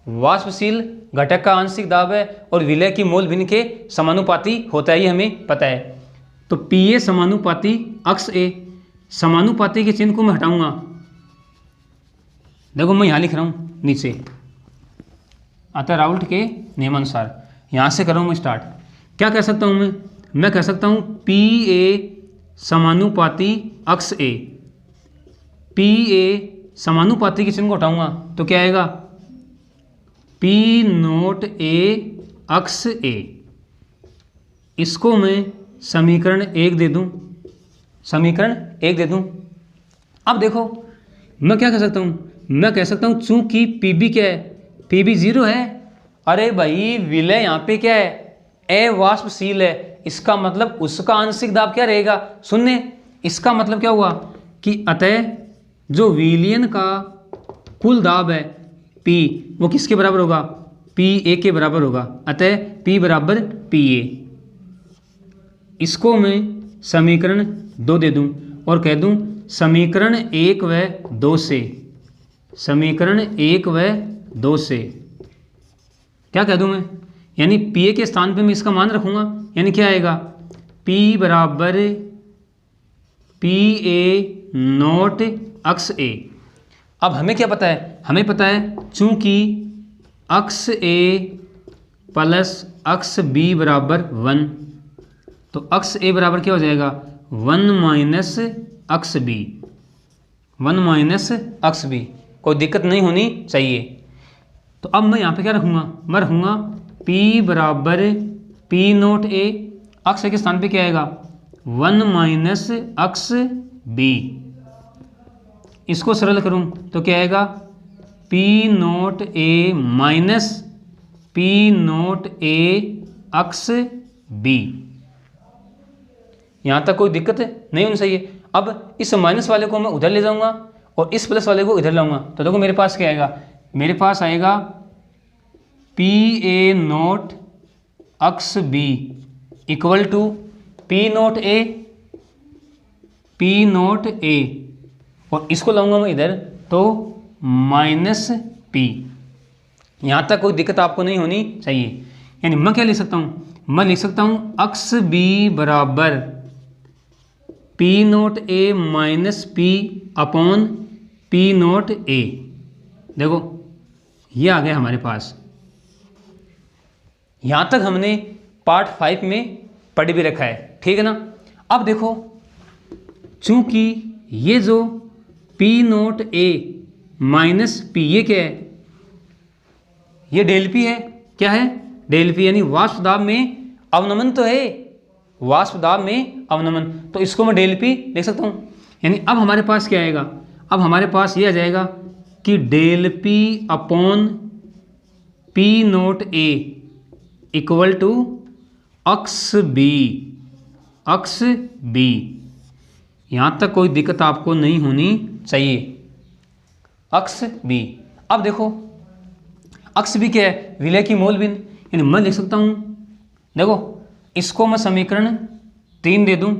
वाष्पशील घटक का आंशिक दाब है और विलय की मोल भिन्न के समानुपाती होता है, ये हमें पता है। तो PA समानुपाती अक्स A, समानुपाती के चिन्ह को मैं हटाऊंगा। देखो मैं यहाँ लिख रहा हूँ नीचे, अतः राउल्ट के नियमानुसार यहाँ से करूँ मैं स्टार्ट। क्या कह सकता हूँ मैं कह सकता हूँ PA समानुपाती अक्स A, PA समानुपाती के चिन्ह को हटाऊंगा तो क्या आएगा, P नोट A अक्स A। इसको मैं समीकरण 1 दे दूं, समीकरण 1 दे दूं। अब देखो मैं क्या कह सकता हूँ, मैं कह सकता हूँ चूंकि PB क्या है, PB 0 है। अरे भाई विलय यहाँ पे क्या है, अवाष्पशील है, इसका मतलब उसका आंशिक दाब क्या रहेगा, 0। इसका मतलब क्या हुआ कि अतः जो विलयन का कुल दाब है P वो किसके बराबर होगा, PA के बराबर होगा। अतः P बराबर PA। इसको मैं समीकरण 2 दे दूं और कह दूं समीकरण 1 व 2 से, समीकरण 1 व 2 से क्या कह दूं मैं, यानी PA के स्थान पे मैं इसका मान रखूंगा, यानी क्या आएगा, P बराबर PA नोट अक्स A। अब हमें क्या पता है, हमें पता है चूंकि अक्स A प्लस अक्स B बराबर 1, तो अक्स A बराबर क्या हो जाएगा, 1 माइनस अक्स B, 1 माइनस अक्स B। कोई दिक्कत नहीं होनी चाहिए। तो अब मैं यहाँ पे क्या रखूँगा, मैं रखूँगा P बराबर P नोट A, अक्स A के स्थान पे क्या आएगा, 1 माइनस अक्स B। इसको सरल करूँ तो क्या आएगा, P नोट A माइनस P नोट A अक्स B। यहाँ तक कोई दिक्कत नहीं होनी चाहिए। अब इस माइनस वाले को मैं उधर ले जाऊँगा और इस प्लस वाले को इधर लाऊंगा, तो देखो मेरे पास क्या आएगा, मेरे पास आएगा PA नोट अक्स B equal to P naught A, P naught A, और इसको लाऊंगा मैं इधर तो माइनस P। यहाँ तक कोई दिक्कत आपको नहीं होनी चाहिए। यानी मैं क्या लिख सकता हूँ, मैं लिख सकता हूँ अक्स B बराबर P नोट A माइनस P upon P naught A। देखो ये आ गया हमारे पास। यहाँ तक हमने पार्ट 5 में पढ़ भी रखा है, ठीक है ना। अब देखो चूंकि ये जो P नोट A माइनस P ये क्या है, ये डेल P है। क्या है, डेल P, यानी वाष्प दाब में अवनमन तो है, वाष्प दाब में अवनमन, तो इसको मैं डेल P लिख सकता हूँ। यानी अब हमारे पास क्या आएगा, अब हमारे पास ये आ जाएगा कि del P upon P naught A equal to अक्स B, अक्स B। यहाँ तक कोई दिक्कत आपको नहीं होनी चाहिए, अक्स B। अब देखो अक्स B क्या है, विलय की मोल भिन्न, यानी मैं लिख सकता हूँ, देखो इसको मैं समीकरण 3 दे दूँ,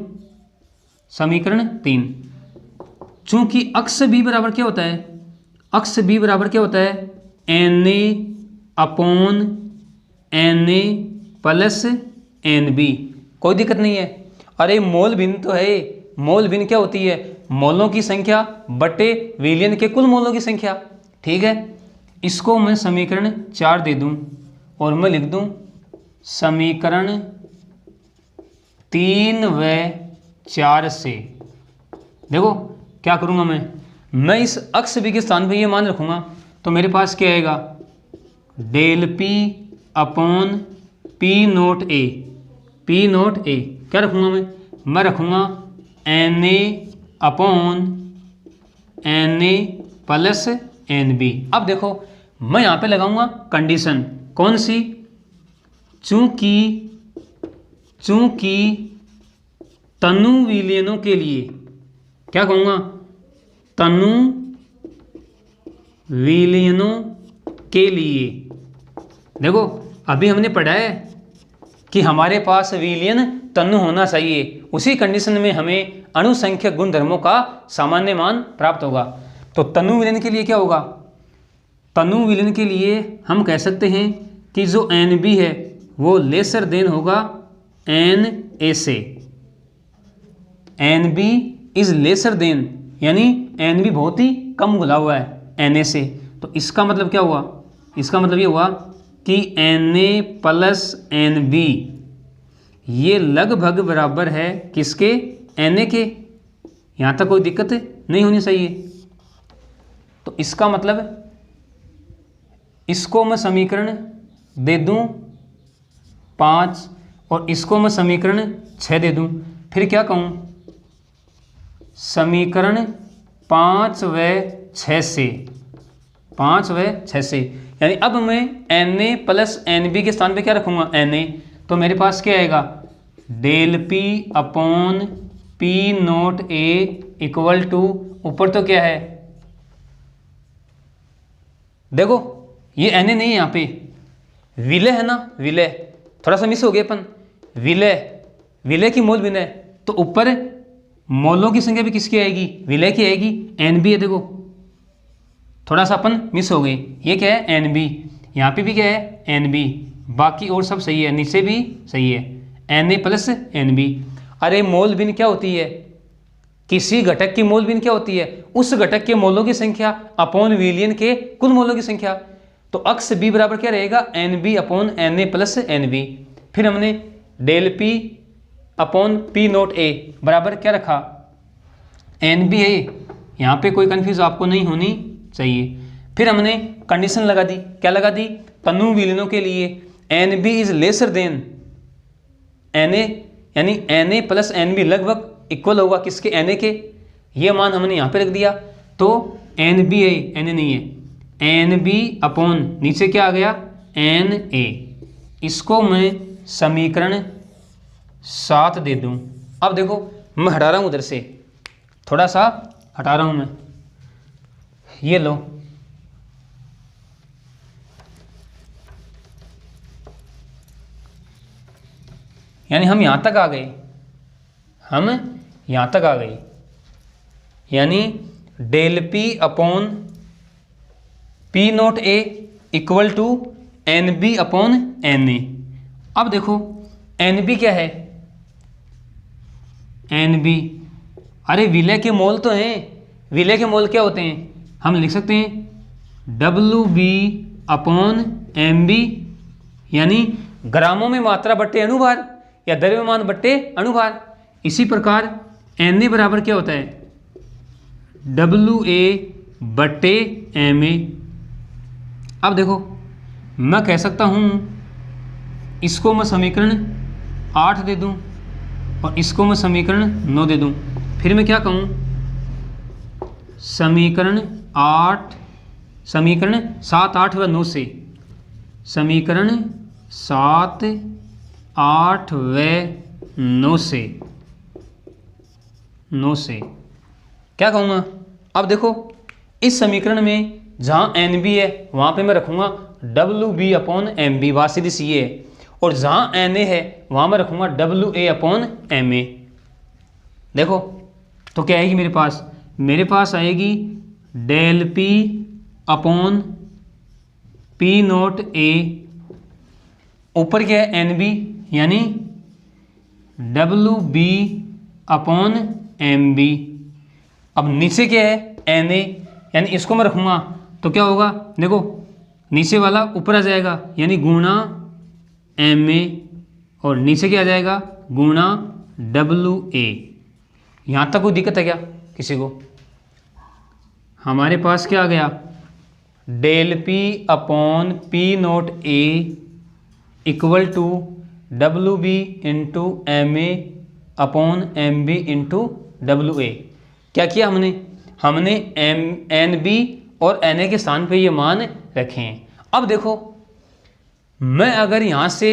समीकरण 3। चूंकि अक्स B बराबर क्या होता है, अक्स B बराबर क्या होता है, Na upon Na plus Nb। कोई दिक्कत नहीं है। अरे मोल भिन्न तो है, मोल भिन्न क्या होती है, मोलों की संख्या बटे विलयन के कुल मोलों की संख्या, ठीक है। इसको मैं समीकरण 4 दे दूं और मैं लिख दूं समीकरण 3 व 4 से। देखो क्या करूँगा मैं इस अक्स B के स्थान पे ये मान रखूँगा, तो मेरे पास क्या आएगा, del P upon P naught A, P naught A क्या रखूँगा मैं रखूँगा Na upon Na plus Nb। अब देखो मैं यहाँ पे लगाऊंगा कंडीशन, कौन सी, चूंकि तनु विलयनों के लिए, क्या कहूँगा, तनु विलयनों के लिए। देखो अभी हमने पढ़ा है कि हमारे पास विलयन तनु होना चाहिए, उसी कंडीशन में हमें अणुसंख्यक गुणधर्मों का सामान्य मान प्राप्त होगा। तो तनु विलयन के लिए क्या होगा, तनु विलीन के लिए हम कह सकते हैं कि जो एन बी है वो लेसर देन होगा एन ए से। N B is lesser than, यानी एन बी बहुत ही कम घुला हुआ है एन ए से। तो इसका मतलब क्या हुआ, इसका मतलब ये हुआ कि N A plus N B ये लगभग बराबर है किसके, एन ए के। यहाँ तक कोई दिक्कत नहीं होनी चाहिए। तो इसका मतलब इसको मैं समीकरण दे दूं 5 और इसको मैं समीकरण 6 दे दूं, फिर क्या कहूँ, समीकरण 5 व 6 से, 5 व 6 से, यानी अब मैं N A plus N B के स्थान पे क्या रखूँगा, एन ए। तो मेरे पास क्या आएगा, del P upon P naught A equal to, ऊपर तो क्या है, देखो ये एन ए नहीं है यहाँ पे, विलय है ना, विलय थोड़ा सा मिस हो गया अपन, विलय, विलय की मोल विलय, तो ऊपर मोलों की संख्या भी किसकी आएगी, विलय की आएगी, एन बी है। देखो थोड़ा सा अपन मिस हो गए, ये क्या है, एन बी, यहाँ पे भी क्या है, एन बी, बाकी और सब सही है, नीचे भी सही है, N A plus N B. अरे मोल भिन्न क्या होती है, किसी घटक की मोल भिन्न क्या होती है, उस घटक के मोलों की संख्या अपॉन विलयन के कुल मोलों की संख्या। तो अक्स बी बराबर क्या रहेगा, N B upon N A plus N B. फिर हमने del P upon P naught A बराबर क्या रखा, एन बी है, यहाँ पे कोई कंफ्यूज आपको नहीं होनी चाहिए। फिर हमने कंडीशन लगा दी, क्या लगा दी, तनु विलीनों के लिए N B is lesser than N A, यानी N A plus N B लगभग इक्वल होगा किसके, एन ए के। ये मान हमने यहाँ पे रख दिया। तो एन बी है, एन ए नहीं है, एन बी अपॉन नीचे क्या आ गया, एन ए। इसको मैं समीकरण 7 दे दूँ। अब देखो मैं हटा रहा हूँ उधर से, थोड़ा सा हटा रहा हूँ मैं, ये लो, यानी हम यहाँ तक आ गए, हम यहाँ तक आ गए, यानी del P upon P naught A equal to N B upon N A. अब देखो एन बी क्या है, एन बी, अरे विलय के मोल तो हैं, विलय के मोल क्या होते हैं, हम लिख सकते हैं W B upon M B, यानी ग्रामों में मात्रा बट्टे अनुभार या द्रव्यमान बट्टे अनुभार। इसी प्रकार एन ए बराबर क्या होता है, डब्ल्यू ए बट्टे एम ए। अब देखो मैं कह सकता हूँ इसको मैं समीकरण 8 दे दूँ और इसको मैं समीकरण 9 दे दूँ। फिर मैं क्या कहूँ, समीकरण 8, समीकरण 7, 8 व 9 से, समीकरण 7, 8 व 9 से, 9 से क्या कहूँगा। अब देखो इस समीकरण में जहाँ एन बी है वहाँ पे मैं रखूँगा W B upon M B, बात सीधी सी है, और जहाँ एन ए है वहाँ मैं रखूँगा W A upon M A. देखो तो क्या आएगी मेरे पास, मेरे पास आएगी del P upon P naught A, ऊपर क्या है एन बी, यानी W B upon M B. अब नीचे क्या है, एन ए, यानी इसको मैं रखूँगा तो क्या होगा, देखो नीचे वाला ऊपर आ जाएगा, यानी गुणा एम ए, और नीचे क्या आ जाएगा, गुणा डब्ल्यू ए। यहाँ तक कोई दिक्कत है क्या किसी को? हमारे पास क्या आ गया, del P upon P naught A equal to W B into M A upon M B into W A. क्या किया हमने, हमने एम एन बी और एन ए के स्थान पे ये मान रखे हैं। अब देखो मैं अगर यहाँ से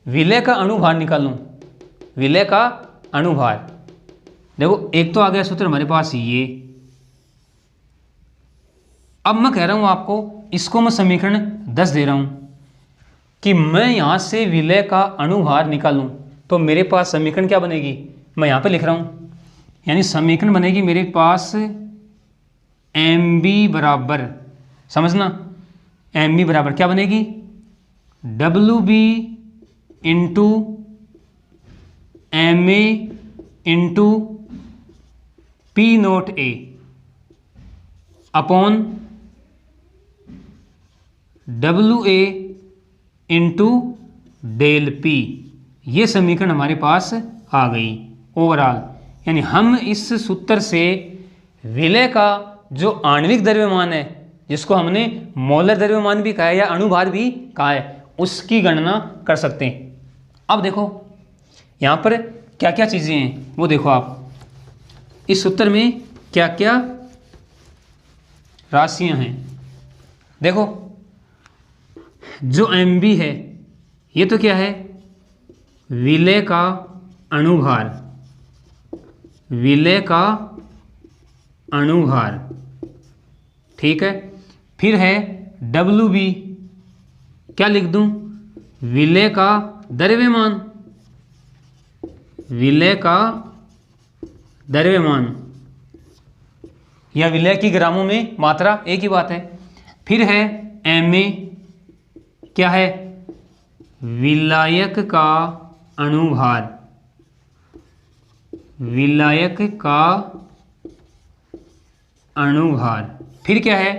विलय का अणुभार निकालूँ, विलय का अणुभार, देखो एक तो आ गया सूत्र हमारे पास ये। अब मैं कह रहा हूँ आपको, इसको मैं समीकरण 10 दे रहा हूँ कि मैं यहाँ से विलय का अणुभार निकालूँ तो मेरे पास समीकरण क्या बनेगी, मैं यहाँ पे लिख रहा हूँ, यानी समीकरण बनेगी मेरे पास एम बी बराबर, समझना एम बी बराबर क्या बनेगी, W B into M A into P naught A upon W A into del P. ये समीकरण हमारे पास आ गई ओवरऑल। यानी हम इस सूत्र से विलय का जो आणविक द्रव्यमान है, जिसको हमने मोलर द्रव्यमान भी कहा है या अणुभार भी कहा है, उसकी गणना कर सकते हैं। अब देखो यहाँ पर क्या क्या चीज़ें हैं वो देखो आप, इस सूत्र में क्या क्या राशियाँ हैं। देखो जो एम बी है ये तो क्या है, विलय का अणुभार, विलय का अणुभार, ठीक है। फिर है डब्ल्यू बी, क्या लिख दूं, विलय का द्रव्यमान, विलय का द्रव्यमान या विलय की ग्रामों में मात्रा एक ही बात है। फिर है एम ए, क्या है, विलायक का अणुभार, विलायक का अणुभार। फिर क्या है,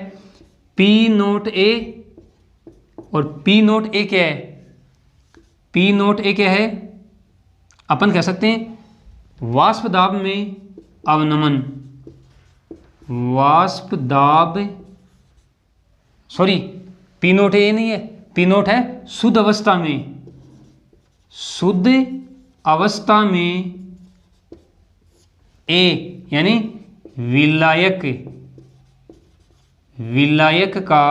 पी नोट ए, और पी नोट ए क्या है, पी नोट ए क्या है, अपन कह सकते हैं वाष्प दाब में अवनमन, वाष्प दाब, सॉरी पी नोट ए नहीं है, पी नोट है शुद्ध अवस्था में, शुद्ध अवस्था में ए यानी विलायक, विलायक का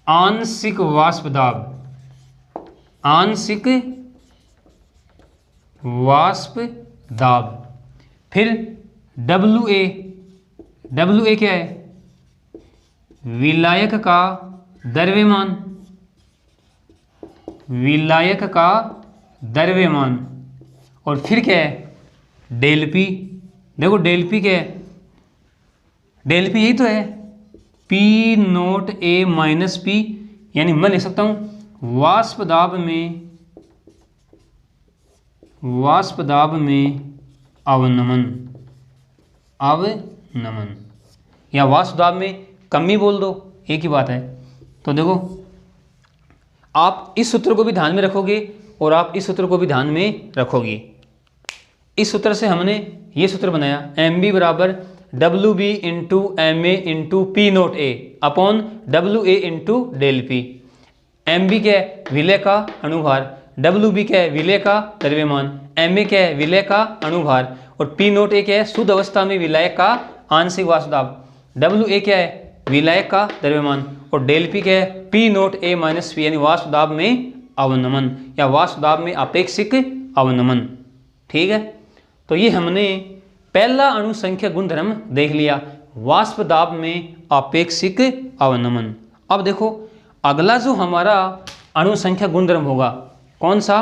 आंशिक वाष्प दाब, आंशिक वाष्प दाब। फिर डब्ल्यू ए, डब्ल्यू ए क्या है, विलायक का द्रव्यमान, विलायक का द्रव्यमान। और फिर क्या है, डेल पी। देखो डेल पी क्या है, डेल पी यही तो है, पी नोट ए माइनस पी, यानी मैं लिख सकता हूं वाष्प दाब में, वाष्प दाब में अवनमन, अवनमन, या वाष्प दाब में कमी बोल दो, एक ही बात है। तो देखो आप इस सूत्र को भी ध्यान में रखोगे और आप इस सूत्र को भी ध्यान में रखोगे। इस सूत्र से हमने ये सूत्र बनाया, एम बी बराबर W B into M A into P naught A upon W A into del P. M B क्या है, विलय का अणुभार, डब्ल्यू बी क्या है, विलय का द्रव्यमान, एम ए क्या है, विलय का अणुभार, और पी नोट ए क्या है, शुद्ध अवस्था में विलायक का आंशिक वाष्प दाब, डब्ल्यू ए क्या है, विलायक का द्रव्यमान, और डेल पी क्या है, पी नोट ए माइनस पी, यानी वाष्प दाब में अवनमन या वाष्प दाब में अपेक्षिक अवनमन। ठीक है, तो ये हमने पहला अणु संख्या गुणधर्म देख लिया, वाष्प दाब में अपेक्षिक अवनमन। अब देखो अगला जो हमारा अणु संख्या गुणधर्म होगा, कौन सा,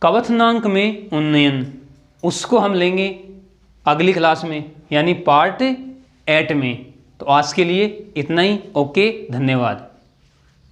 कवथनांक में उन्नयन, उसको हम लेंगे अगली क्लास में, यानी पार्ट 8 में। तो आज के लिए इतना ही। ओके, धन्यवाद।